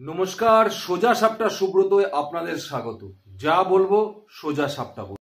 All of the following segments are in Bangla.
নমস্কার, সোজা সাপটা সুব্রতয় আপনাদের স্বাগত। যা বলবো সোজা সাপটা বলবো।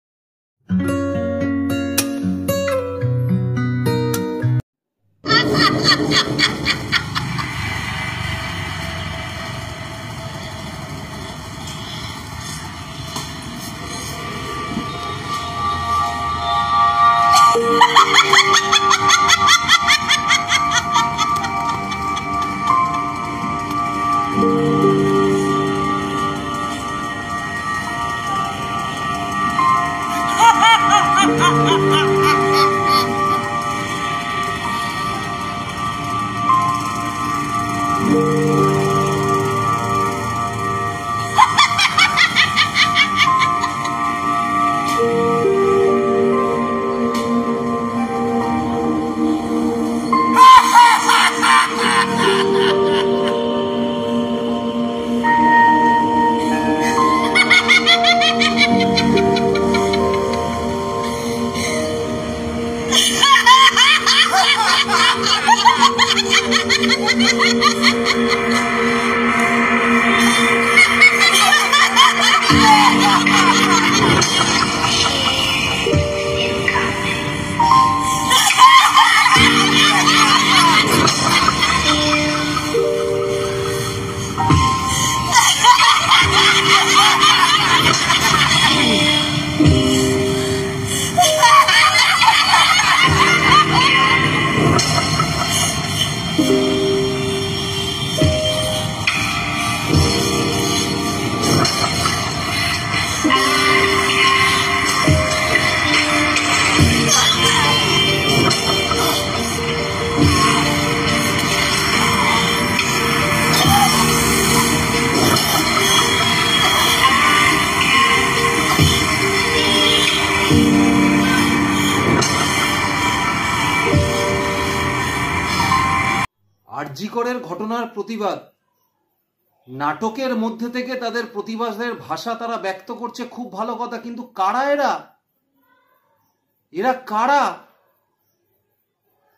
আরজি করের ঘটনার প্রতিবাদ, নাটকের মধ্যে থেকে তাদের প্রতিবাদের ভাষা তারা ব্যক্ত করছে, খুব ভালো কথা। কিন্তু কারা এরা? এরা কারা?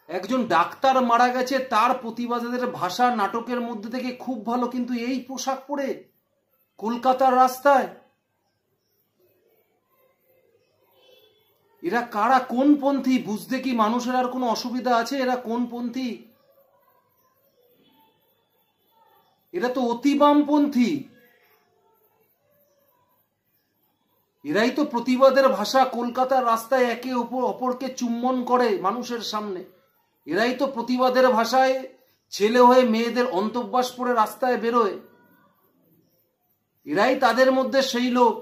একজন ডাক্তার মারা গেছে, তার প্রতিবাদের ভাষা নাটকের মধ্যে থেকে খুব ভালো, কিন্তু এই পোশাক পরে কলকাতার রাস্তায় এরা কারা? কোন পন্থী? বুঝতে কি মানুষের আর কোনো অসুবিধা আছে? এরা কোন পন্থী? এরা তো অতি বামপন্থী। এরাই তো প্রতিবাদের ভাষা, কলকাতার রাস্তায় একে অপরকে চুম্বন করে মানুষের সামনে। এরাই তো প্রতিবাদের ভাষায় ছেলে হয়ে মেয়েদের অন্তঃবাস পরে রাস্তায় বেরোয়। এরাই তাদের মধ্যে সেই লোক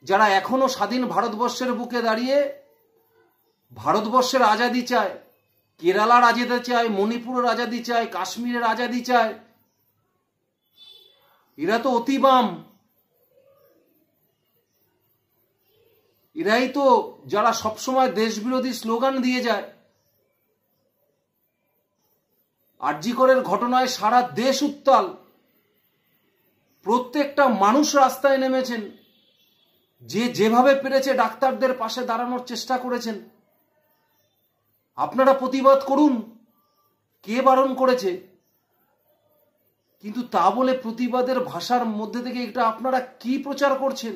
যারা এখনো স্বাধীন ভারতবর্ষের বুকে দাঁড়িয়ে ভারতবর্ষের আজাদি চায়, কেরালার আজাদি চায়, মণিপুরের আজাদি চায়, কাশ্মীরের আজাদি চায়। এরা তো অতি বাম। এরাই তো যারা সবসময় দেশবিরোধী স্লোগান দিয়ে যায়। আরজি করের ঘটনায় সারা দেশ উত্তাল, প্রত্যেকটা মানুষ রাস্তায় নেমেছেন, যে যেভাবে পেরেছে ডাক্তারদের পাশে দাঁড়ানোর চেষ্টা করেছেন। আপনারা প্রতিবাদ করুন, কে বারণ করেছে? কিন্তু তা বলে প্রতিবাদের ভাষার মধ্যে থেকে এটা আপনারা কি প্রচার করছেন?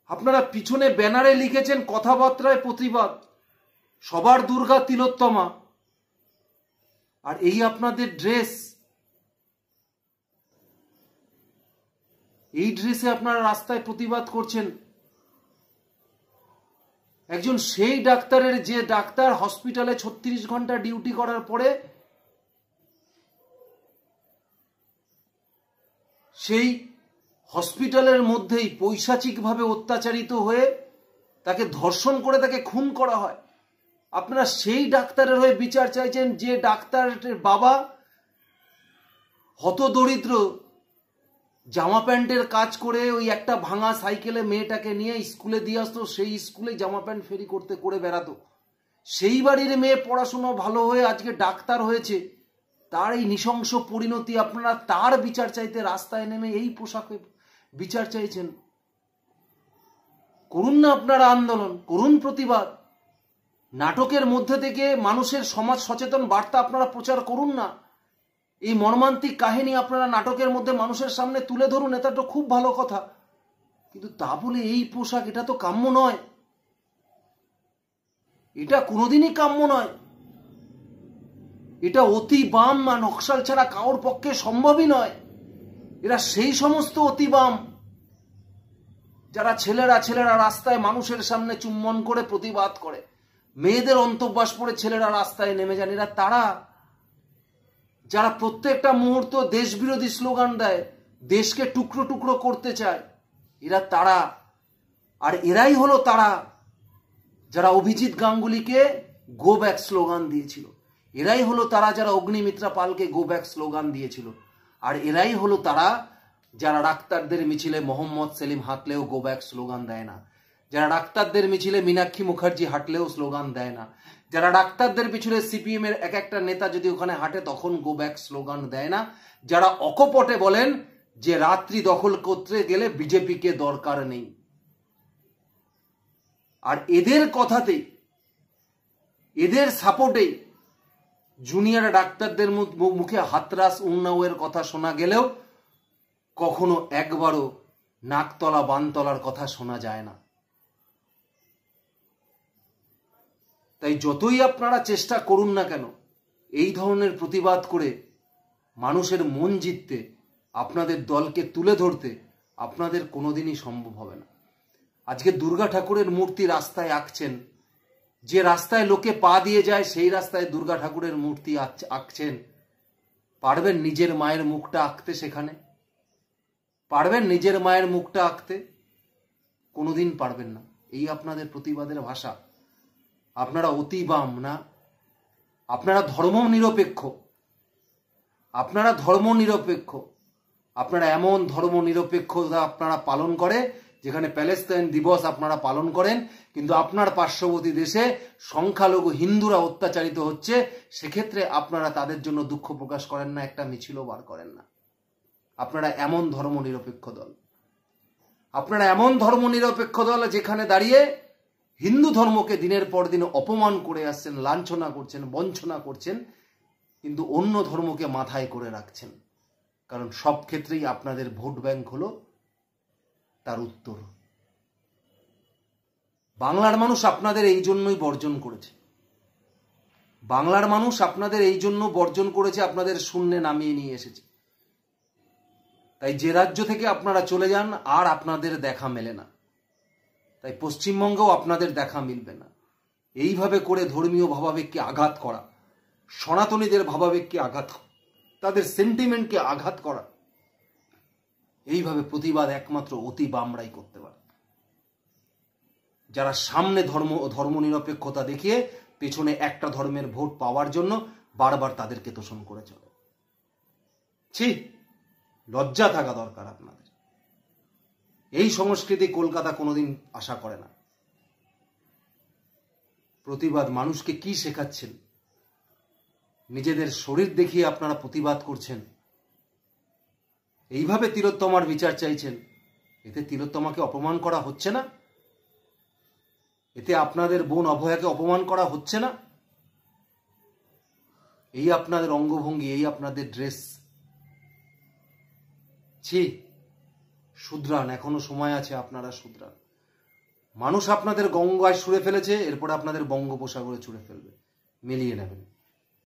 আপনারা পিছনে ব্যানারে লিখেছেন কথাবার্তায় প্রতিবাদ, সবার দুর্গা তিলোত্তমা, আর এই আপনাদের ড্রেস। এই ড্রেসে আপনারা রাস্তায় প্রতিবাদ করছেন। একজন সেই ডাক্তারের, যে ডাক্তার হসপিটালে 36 ঘন্টা ডিউটি করার পরে সেই হসপিটালের মধ্যেই পৈশাচিকভাবে অত্যাচারিত হয়ে তাকে ধর্ষণ করে তাকে খুন করা হয়। আপনারা সেই ডাক্তারের হয়ে বিচার চাইছেন, যে ডাক্তারের বাবা হতদরিদ্র, জামা প্যান্টের কাজ করে ওই একটা ভাঙা সাইকেলে মেয়েটাকে নিয়ে স্কুলে দিয়ে আসতো, সেই স্কুলে জামা প্যান্ট ফেরি করতে করে বেড়াতো। সেই বাড়ির মেয়ে পড়াশুনো ভালো হয়ে আজকে ডাক্তার হয়েছে, তার এই নৃশংস পরিণতি, আপনারা তার বিচার চাইতে রাস্তায় নেমে এই পোশাকে বিচার চাইছেন। করুন না আপনারা আন্দোলন, করুন প্রতিবাদ। নাটকের মধ্যে থেকে মানুষের সমাজ সচেতন বার্তা আপনারা প্রচার করুন না। এই মর্মান্তিক কাহিনী আপনারা নাটকের মধ্যে মানুষের সামনে তুলে ধরুন, এটা তো খুব ভালো কথা, কিন্তু তা বলে এই পোশাক, এটা তো কাম্য নয়, এটা কোনোদিনই কাম্য নয়। এটা অতি বাম বা নকশাল ছাড়া কারোর পক্ষে সম্ভবই নয়। এরা সেই সমস্ত অতি বাম যারা ছেলেরা রাস্তায় মানুষের সামনে চুম্বন করে প্রতিবাদ করে, মেয়েদের অন্তর্বাস পরে ছেলেরা রাস্তায় নেমে যান। এরা তারা যারা প্রত্যেকটা মুহূর্ত দেশবিরোধী স্লোগান দেয়, দেশকে টুকরো টুকরো করতে চায়। এরা তারা, আর এরাই হলো তারা যারা অভিজিৎ গাঙ্গুলিকে গো ব্যাক স্লোগান দিয়েছিল। এরাই হলো তারা যারা অগ্নিমিত্রা পালকে গো ব্যাক স্লোগান দিয়েছিল। আর এরাই হলো তারা যারা ডাক্তারদের মিছিলে মোহাম্মদ সেলিম হাঁটলেও গো ব্যাক স্লোগান দেয় না, যারা ডাক্তারদের মিছিলে মীনাক্ষী মুখার্জি হাঁটলেও স্লোগান দেয় না, যারা ডাক্তারদের পিছনে সিপিএম এর এক একটা নেতা যদি ওখানে হাঁটে তখন গো ব্যাক স্লোগান দেয় না, যারা অকপটে বলেন যে রাত্রি দখল করতে গেলে বিজেপিকে দরকার নেই। আর এদের কথাতে, এদের সাপোর্টে জুনিয়র ডাক্তারদের মুখে হাতরাস উন্নাওয়ের কথা শোনা গেলেও কখনো একবারও নাকতলা বানতলার কথা শোনা যায় না। তাই যতই আপনারা চেষ্টা করুন না কেন এই ধরনের প্রতিবাদ করে মানুষের মন জিততে, আপনাদের দলকে তুলে ধরতে আপনাদের কোনোদিনই সম্ভব হবে না। আজকে দুর্গা ঠাকুরের মূর্তি রাস্তায় আঁকছেন, যে রাস্তায় লোকে পা দিয়ে যায় সেই রাস্তায় দুর্গা ঠাকুরের মূর্তি আঁকছেন। পারবেন নিজের মায়ের মুখটা আঁকতে? সেখানে পারবেন নিজের মায়ের মুখটা আঁকতে? কোনোদিন পারবেন না। এই আপনাদের প্রতিবাদের ভাষা। আপনারা অতি বাম না, আপনারা ধর্ম নিরপেক্ষ। আপনারা ধর্ম নিরপেক্ষ। আপনারা এমন ধর্ম নিরপেক্ষতা আপনারা পালন করে যেখানে প্যালেস্তাইন দিবস আপনারা পালন করেন, কিন্তু আপনার পার্শ্ববর্তী দেশে সংখ্যালঘু হিন্দুরা অত্যাচারিত হচ্ছে, সেক্ষেত্রে আপনারা তাদের জন্য দুঃখ প্রকাশ করেন না, একটা মিছিলও বার করেন না। আপনারা এমন ধর্ম নিরপেক্ষ দল। আপনারা এমন ধর্ম নিরপেক্ষ দল যেখানে দাঁড়িয়ে হিন্দু ধর্মকে দিনের পর দিন অপমান করে আসছেন, লাঞ্ছনা করছেন, বঞ্চনা করছেন, কিন্তু অন্য ধর্মকে মাথায় করে রাখছেন। কারণ সব ক্ষেত্রেই আপনাদের ভোট ব্যাংক হলো তার উত্তর। বাংলার মানুষ আপনাদের এই জন্যই বর্জন করেছে। বাংলার মানুষ আপনাদের এই জন্য বর্জন করেছে, আপনাদের শূন্যে নামিয়ে নিয়ে এসেছে। তাই যে রাজ্য থেকে আপনারা চলে যান আর আপনাদের দেখা মেলে না, তাই পশ্চিমবঙ্গেও আপনাদের দেখা মিলবে না। এইভাবে করে ধর্মীয় ভাবাবেগকে আঘাত করা, সনাতনীদের ভাবাবেগকে আঘাত, তাদের সেন্টিমেন্টকে আঘাত করা, এইভাবে প্রতিবাদ একমাত্র অতি বামরাই করতে পারে, যারা সামনে ধর্ম নিরপেক্ষতা দেখিয়ে পেছনে একটা ধর্মের ভোট পাওয়ার জন্য বারবার তাদেরকে তোষণ করে চলে। ছি, লজ্জা থাকা দরকার আপনাদের। এই সংস্কৃতি কলকাতা কোনোদিন আশা করে না। প্রতিবাদ মানুষকে কি শেখাচ্ছেন? নিজেদের শরীর দেখিয়ে আপনারা প্রতিবাদ করছেন, এইভাবে তিলোত্তমার বিচার চাইছেন। এতে তিলোত্তমাকে অপমান করা হচ্ছে না? এতে আপনাদের বোন অভয়াকে অপমান করা হচ্ছে না? এই আপনাদের অঙ্গভঙ্গি, এই আপনাদের ড্রেস। ছি, শুধরান, এখনো সময় আছে, আপনারা শুধরান। মানুষ আপনাদের গঙ্গায় ছুঁড়ে ফেলেছে, এরপরে আপনাদের বঙ্গোপসাগরে ছুঁড়ে ফেলবে, মিলিয়ে নেবেন।